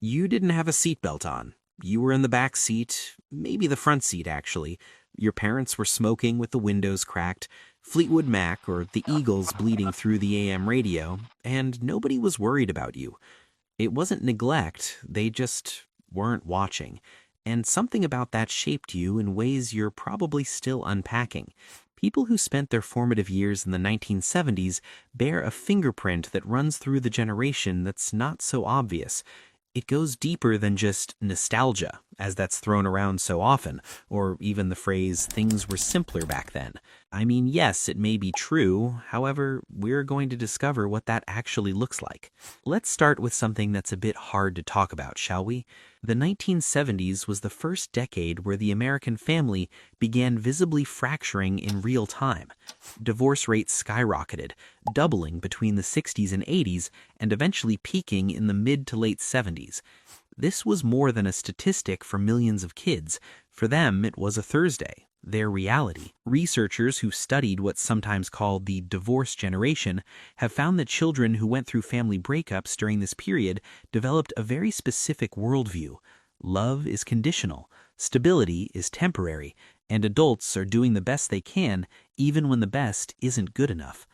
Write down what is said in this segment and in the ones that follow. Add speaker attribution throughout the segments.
Speaker 1: You didn't have a seatbelt on. You were in the back seat, maybe the front seat actually. Your parents were smoking with the windows cracked, Fleetwood Mac or the Eagles bleeding through the AM radio, and nobody was worried about you. It wasn't neglect, they just weren't watching. And something about that shaped you in ways you're probably still unpacking. People who spent their formative years in the 1970s bear a fingerprint that runs through the generation that's not so obvious. It goes deeper than just nostalgia, as that's thrown around so often, or even the phrase, things were simpler back then. I mean, yes, it may be true, however, we're going to discover what that actually looks like. Let's start with something that's a bit hard to talk about, shall we? The 1970s was the first decade where the American family began visibly fracturing in real time. Divorce rates skyrocketed, doubling between the 60s and 80s, and eventually peaking in the mid to late 70s. This was more than a statistic for millions of kids. For them, it was a Thursday, their reality. Researchers who studied what's sometimes called the divorce generation have found that children who went through family breakups during this period developed a very specific worldview. Love is conditional, stability is temporary, and adults are doing the best they can even when the best isn't good enough.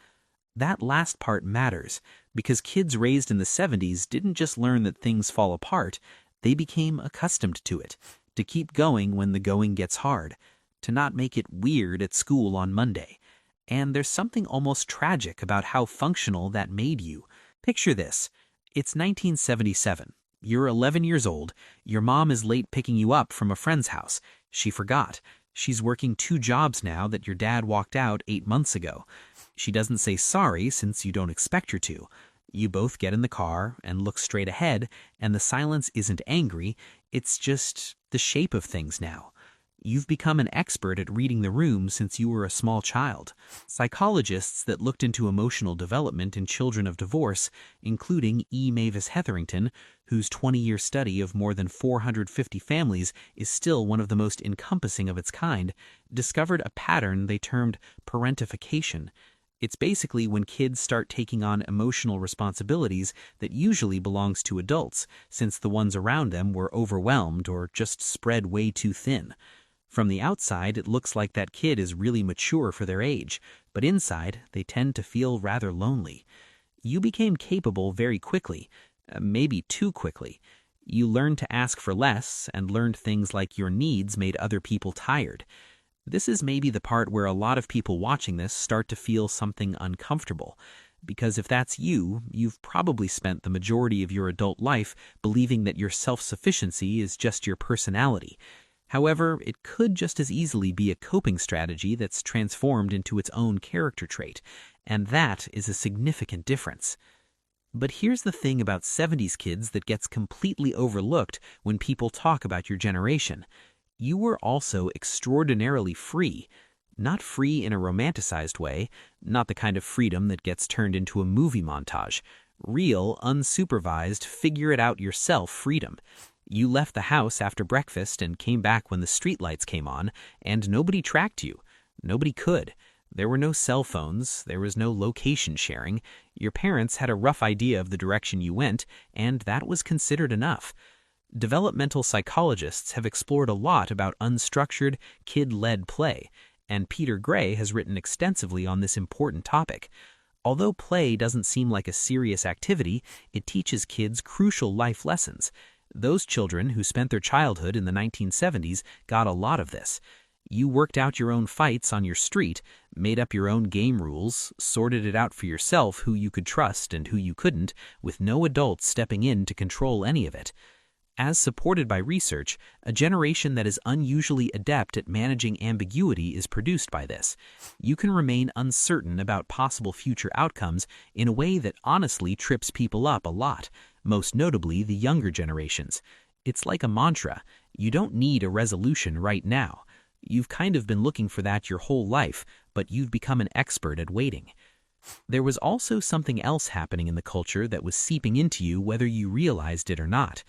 Speaker 1: That last part matters, because kids raised in the 70s didn't just learn that things fall apart, they became accustomed to it, to keep going when the going gets hard, to not make it weird at school on Monday. And there's something almost tragic about how functional that made you. Picture this. It's 1977. You're 11 years old. Your mom is late picking you up from a friend's house. She forgot. She's working 2 jobs now that your dad walked out 8 months ago. She doesn't say sorry since you don't expect her to. You both get in the car and look straight ahead, and the silence isn't angry, it's just the shape of things now. You've become an expert at reading the room since you were a small child. Psychologists that looked into emotional development in children of divorce, including Mavis Hetherington, whose 20-year study of more than 450 families is still one of the most encompassing of its kind, discovered a pattern they termed parentification. It's basically when kids start taking on emotional responsibilities that usually belongs to adults, since the ones around them were overwhelmed or just spread way too thin. From the outside, it looks like that kid is really mature for their age, but inside, they tend to feel rather lonely. You became capable very quickly, maybe too quickly. You learned to ask for less and learned things like your needs made other people tired. This is maybe the part where a lot of people watching this start to feel something uncomfortable. Because if that's you, you've probably spent the majority of your adult life believing that your self-sufficiency is just your personality. However, it could just as easily be a coping strategy that's transformed into its own character trait, and that is a significant difference. But here's the thing about 70s kids that gets completely overlooked when people talk about your generation. You were also extraordinarily free. Not free in a romanticized way, not the kind of freedom that gets turned into a movie montage. Real, unsupervised, figure-it-out-yourself freedom. You left the house after breakfast and came back when the streetlights came on, and nobody tracked you. Nobody could. There were no cell phones, there was no location sharing. Your parents had a rough idea of the direction you went, and that was considered enough. Developmental psychologists have explored a lot about unstructured, kid-led play, and Peter Gray has written extensively on this important topic. Although play doesn't seem like a serious activity, it teaches kids crucial life lessons. Those children who spent their childhood in the 1970s got a lot of this. You worked out your own fights on your street, made up your own game rules, sorted it out for yourself who you could trust and who you couldn't, with no adults stepping in to control any of it. As supported by research, a generation that is unusually adept at managing ambiguity is produced by this. You can remain uncertain about possible future outcomes in a way that honestly trips people up a lot, most notably the younger generations. It's like a mantra. You don't need a resolution right now. You've kind of been looking for that your whole life, but you've become an expert at waiting. There was also something else happening in the culture that was seeping into you whether you realized it or not.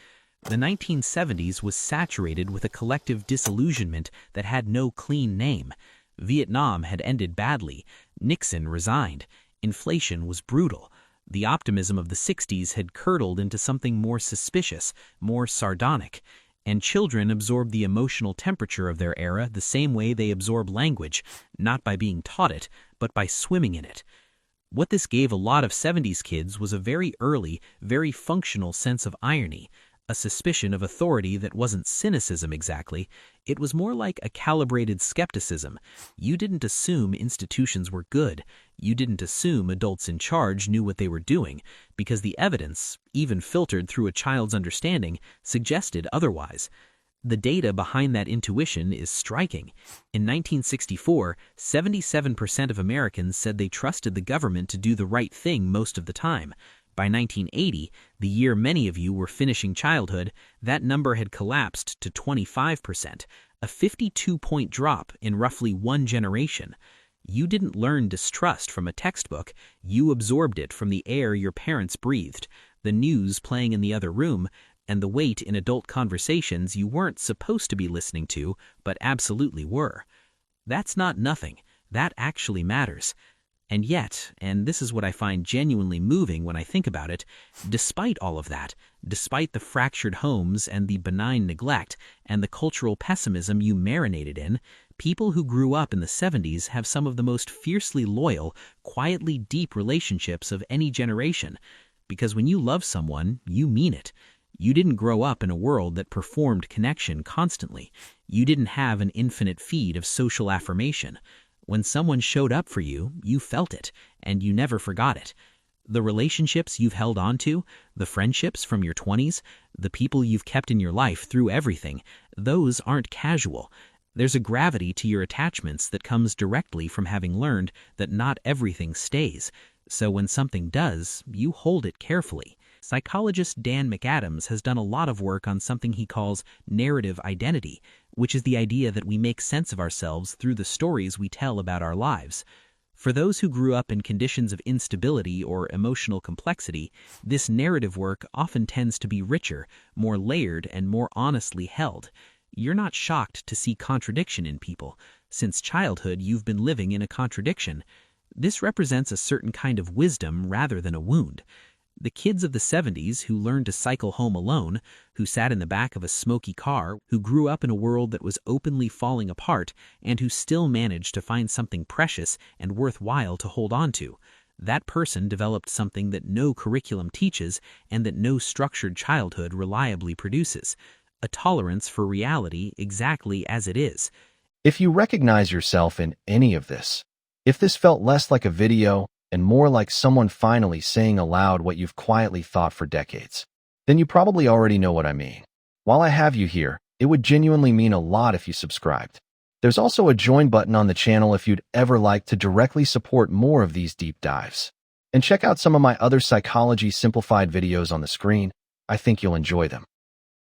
Speaker 1: The 1970s was saturated with a collective disillusionment that had no clean name. Vietnam had ended badly. Nixon resigned. Inflation was brutal. The optimism of the 60s had curdled into something more suspicious, more sardonic, and children absorbed the emotional temperature of their era the same way they absorb language, not by being taught it, but by swimming in it. What this gave a lot of 70s kids was a very early, very functional sense of irony, a suspicion of authority that wasn't cynicism exactly. It was more like a calibrated skepticism. You didn't assume institutions were good. You didn't assume adults in charge knew what they were doing, because the evidence, even filtered through a child's understanding, suggested otherwise. The data behind that intuition is striking. In 1964, 77% of Americans said they trusted the government to do the right thing most of the time. By 1980, the year many of you were finishing childhood, that number had collapsed to 25%, a 52-point drop in roughly one generation. You didn't learn distrust from a textbook, you absorbed it from the air your parents breathed, the news playing in the other room, and the weight in adult conversations you weren't supposed to be listening to, but absolutely were. That's not nothing. That actually matters. And yet, and this is what I find genuinely moving when I think about it, despite all of that, despite the fractured homes and the benign neglect and the cultural pessimism you marinated in, people who grew up in the 70s have some of the most fiercely loyal, quietly deep relationships of any generation. Because when you love someone, you mean it. You didn't grow up in a world that performed connection constantly. You didn't have an infinite feed of social affirmation. When someone showed up for you, you felt it, and you never forgot it. The relationships you've held on to, the friendships from your 20s, the people you've kept in your life through everything, those aren't casual. There's a gravity to your attachments that comes directly from having learned that not everything stays. So when something does, you hold it carefully. Psychologist Dan McAdams has done a lot of work on something he calls narrative identity, which is the idea that we make sense of ourselves through the stories we tell about our lives. For those who grew up in conditions of instability or emotional complexity, this narrative work often tends to be richer, more layered, and more honestly held. You're not shocked to see contradiction in people. Since childhood, you've been living in a contradiction. This represents a certain kind of wisdom rather than a wound. The kids of the 70s who learned to cycle home alone, who sat in the back of a smoky car, who grew up in a world that was openly falling apart, and who still managed to find something precious and worthwhile to hold on to. That person developed something that no curriculum teaches and that no structured childhood reliably produces: a tolerance for reality exactly as it is.
Speaker 2: If you recognize yourself in any of this, if this felt less like a video and more like someone finally saying aloud what you've quietly thought for decades, then you probably already know what I mean. While I have you here, it would genuinely mean a lot if you subscribed. There's also a join button on the channel if you'd ever like to directly support more of these deep dives. And check out some of my other Psychology Simplified videos on the screen. I think you'll enjoy them.